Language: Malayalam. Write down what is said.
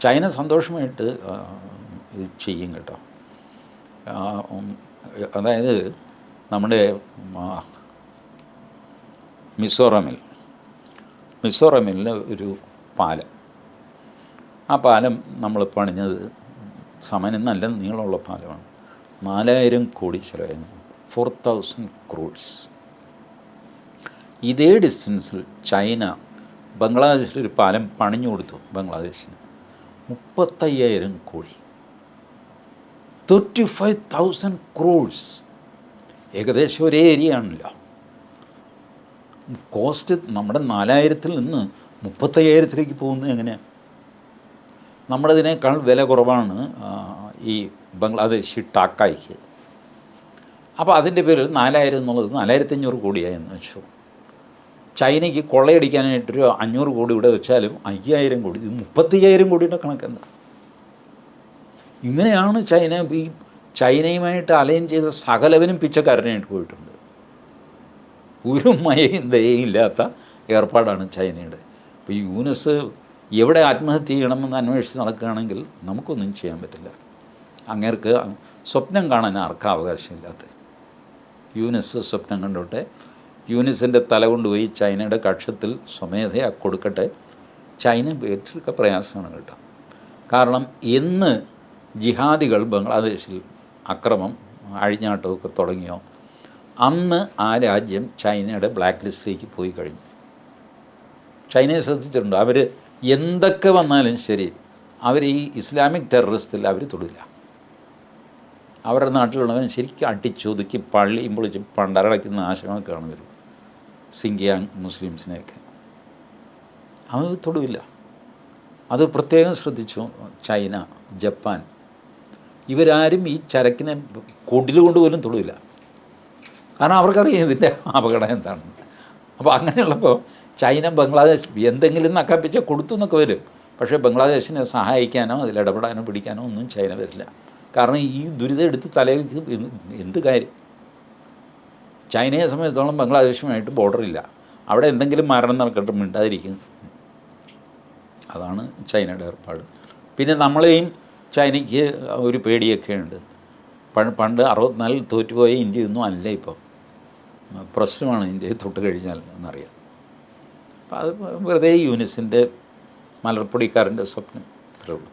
ചൈന സന്തോഷമായിട്ട് ഇത് ചെയ്യും കേട്ടോ. അതായത് നമ്മുടെ മിസോറമിൽ ഒരു പാലം, ആ പാലം നമ്മൾ പണിഞ്ഞത് സാമാന്യം നല്ല നീളമുള്ള പാലമാണ്. 4000 കോടി ചിലവായിരുന്നു, 4000 crores. ഇതേ ഡിസ്റ്റൻസിൽ ചൈന ബംഗ്ലാദേശിലൊരു പാലം പണിഞ്ഞു കൊടുത്തു ബംഗ്ലാദേശിന്, 35,000 കോടി, 35,000 crores. ഏകദേശം ഒരേ ഏരിയ ആണല്ലോ. കോസ്റ്റ് നമ്മുടെ 4000-ൽ നിന്ന് 35,000-ലേക്ക് പോകുന്നത് എങ്ങനെയാണ്? നമ്മളതിനേക്കാൾ വില കുറവാണ് ഈ ബംഗ്ലാദേശി ടാക്കായ്ക്ക്. അപ്പോൾ അതിൻ്റെ പേരിൽ 4000 എന്നുള്ളത് 4500 കോടിയായെന്ന് വെച്ചു. ചൈനയ്ക്ക് കൊള്ളയടിക്കാനായിട്ടൊരു 500 കോടി ഇവിടെ വെച്ചാലും 5000 കോടി, ഇത് 35,000 കോടിയുടെ കണക്കെന്താ? ഇങ്ങനെയാണ് ചൈന ഈ ചൈനയുമായിട്ട് അലൈൻ ചെയ്ത സകലവനും പിച്ചക്കാരനായിട്ട് പോയിട്ടുണ്ട്. ഒരു മയയും ദയയും ഇല്ലാത്ത ഏർപ്പാടാണ് ചൈനയുടെ. ഇപ്പോൾ യൂനസ് എവിടെ ആത്മഹത്യ ചെയ്യണമെന്ന് അന്വേഷിച്ച് നടക്കുകയാണെങ്കിൽ നമുക്കൊന്നും ചെയ്യാൻ പറ്റില്ല. അങ്ങേർക്ക് സ്വപ്നം കാണാൻ ആർക്കും അവകാശമില്ലാത്ത യൂനസ് സ്വപ്നം കണ്ടോട്ടെ, യൂനിസിൻ്റെ തല കൊണ്ടുപോയി ചൈനയുടെ കക്ഷത്തിൽ സ്വമേധയാ കൊടുക്കട്ടെ. ചൈന ഏറ്റെടുക്കുക പ്രയാസമാണ് കേട്ടോ. കാരണം എന്ന് ജിഹാദികൾ ബംഗ്ലാദേശിൽ അക്രമം അഴിഞ്ഞാട്ടമൊക്കെ തുടങ്ങിയോ അന്ന് ആ രാജ്യം ചൈനയുടെ ബ്ലാക്ക് ലിസ്റ്റിലേക്ക് പോയി കഴിഞ്ഞു. ചൈനയെ ശ്രദ്ധിച്ചിട്ടുണ്ട്, അവർ എന്തൊക്കെ വന്നാലും ശരി അവർ ഈ ഇസ്ലാമിക് ടെററിസ്റ്റിൽ അവർ തൊടില്ല. അവരുടെ നാട്ടിലുള്ളവൻ ശരിക്കും അടിച്ചൊതുക്കി പള്ളിയും പൊളിച്ച് പണ്ടരടയ്ക്കുന്ന ആശയമൊക്കെയാണ് വരും. സിങ്കിയാങ് മുസ്ലിംസിനെയൊക്കെ അവർ തൊടില്ല. അത് പ്രത്യേകം ശ്രദ്ധിച്ചു ചൈന, ജപ്പാൻ. ഇവരാരും ഈ ചരക്കിനെ കൊടിലുകൊണ്ട് പോലും തൊടില്ല. കാരണം അവർക്കറിയാം ഇതിൻ്റെ അപകടം എന്താണെന്ന്. അപ്പോൾ അങ്ങനെയുള്ളപ്പോൾ ചൈന ബംഗ്ലാദേശ് എന്തെങ്കിലും നക്കാപ്പിച്ച കൊടുത്തു എന്നൊക്കെ വരും. പക്ഷേ ബംഗ്ലാദേശിനെ സഹായിക്കാനോ അതിലിടപെടാനോ പിടിക്കാനോ ഒന്നും ചൈന വരില്ല. കാരണം ഈ ദുരിതം എടുത്ത് തലയിലേക്ക് എന്ത് കാര്യം? ചൈനയെ സംബന്ധിച്ചിടത്തോളം ബംഗ്ലാദേശുമായിട്ട് ബോർഡറില്ല. അവിടെ എന്തെങ്കിലും മരണം നടക്കട്ടെ, മിണ്ടാതിരിക്കും. അതാണ് ചൈനയുടെ ഏർപ്പാട്. പിന്നെ നമ്മളെയും ചൈനയ്ക്ക് ഒരു പേടിയൊക്കെ ഉണ്ട്. പണ്ട് 64 തോറ്റുപോയ ഇന്ത്യയൊന്നും അല്ല ഇപ്പോൾ. പ്രശ്നമാണ് ഇന്ത്യയെ തൊട്ട് കഴിഞ്ഞാൽ എന്നറിയാം. അപ്പോൾ അത് വെറുതെ യൂനിസിൻ്റെ മലർപ്പൊടിക്കാരൻ്റെ സ്വപ്നം, അത്രേ ഉള്ളൂ.